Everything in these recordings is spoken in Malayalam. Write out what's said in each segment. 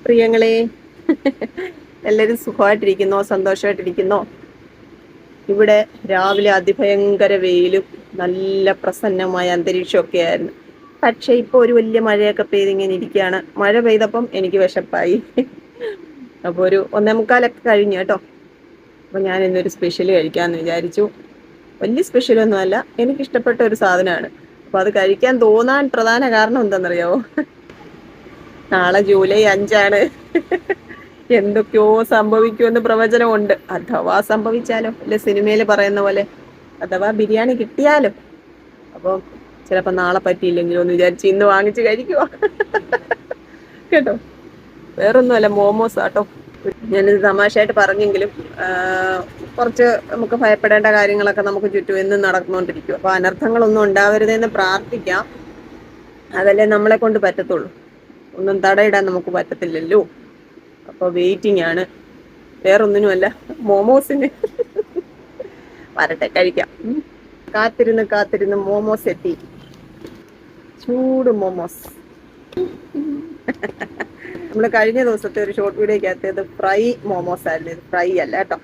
പ്രിയങ്ങളെ, എല്ലാവരും സുഖമായിട്ടിരിക്കുന്നോ? സന്തോഷമായിട്ടിരിക്കുന്നോ? ഇവിടെ രാവിലെ അതിഭയങ്കര വെയിലും നല്ല പ്രസന്നമായ അന്തരീക്ഷമൊക്കെ ആയിരുന്നു. പക്ഷെ ഇപ്പോൾ ഒരു വലിയ മഴയൊക്കെ പെയ്തിങ്ങനെ ഇരിക്കുകയാണ്. മഴ പെയ്തപ്പം എനിക്ക് വിശപ്പായി. അപ്പോൾ ഒരു 1:45 കഴിഞ്ഞു കേട്ടോ. അപ്പോൾ ഞാൻ ഇന്നൊരു സ്പെഷ്യൽ കഴിക്കാമെന്ന് വിചാരിച്ചു. വലിയ സ്പെഷ്യലൊന്നും അല്ല, എനിക്കിഷ്ടപ്പെട്ട ഒരു സാധനമാണ്. അപ്പോൾ അത് കഴിക്കാൻ തോന്നാൻ പ്രധാന കാരണം എന്താണെന്നറിയാമോ? നാളെ ജൂലൈ 5 എന്തൊക്കെയോ സംഭവിക്കുമെന്ന് പ്രവചനമുണ്ട്. അഥവാ സംഭവിച്ചാലോ, അല്ലെ സിനിമയിൽ പറയുന്ന പോലെ അഥവാ ബിരിയാണി കിട്ടിയാലോ. അപ്പം ചിലപ്പോൾ നാളെ പറ്റിയില്ലെങ്കിലോ എന്ന് വിചാരിച്ച് ഇന്ന് വാങ്ങിച്ച് കഴിക്കുവാ കേട്ടോ. വേറൊന്നുമല്ല, മോമോസ് ആട്ടോ. ഞാനിത് തമാശയായിട്ട് പറഞ്ഞെങ്കിലും കുറച്ച് നമുക്ക് ഭയപ്പെടേണ്ട കാര്യങ്ങളൊക്കെ നമുക്ക് ചുറ്റും എന്നും നടന്നുകൊണ്ടിരിക്കും. അപ്പോൾ അനർത്ഥങ്ങളൊന്നും ഉണ്ടാവരുതെന്ന് പ്രാർത്ഥിക്കാം. അതല്ലേ നമ്മളെ കൊണ്ട് പറ്റത്തുള്ളൂ. ഒന്നും തടയിടാൻ നമുക്ക് പറ്റത്തില്ലല്ലോ. അപ്പോൾ വെയിറ്റിംഗ് ആണ്, വേറൊന്നിനുമല്ല, മോമോസിന്. വരട്ടെ, കഴിക്കാം. കാത്തിരുന്ന് കാത്തിരുന്ന് മോമോസ് എത്തി. ചൂട് മോമോസ്. നമ്മൾ കഴിഞ്ഞ ദിവസത്തെ ഒരു ഷോർട്ട് വീഡിയോക്കകത്ത് ഫ്രൈ മോമോസ് ആയിരുന്നു. ഇത് ഫ്രൈ അല്ല കേട്ടോ.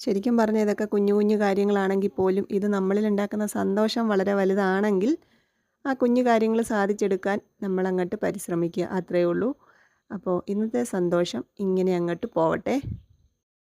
ശരിക്കും പറഞ്ഞാൽ ഇതൊക്കെ കുഞ്ഞു കുഞ്ഞു കാര്യങ്ങളാണെങ്കിൽ പോലും ഇത് നമ്മളിൽ ഉണ്ടാക്കുന്ന സന്തോഷം വളരെ വലുതാണെങ്കിൽ ആ കുഞ്ഞു കാര്യങ്ങൾ സാധിച്ചെടുക്കാൻ നമ്മളങ്ങോട്ട് പരിശ്രമിക്കുക, അത്രയേ ഉള്ളൂ. അപ്പോൾ ഇന്നത്തെ സന്തോഷം ഇങ്ങനെ അങ്ങോട്ട് പോവട്ടെ.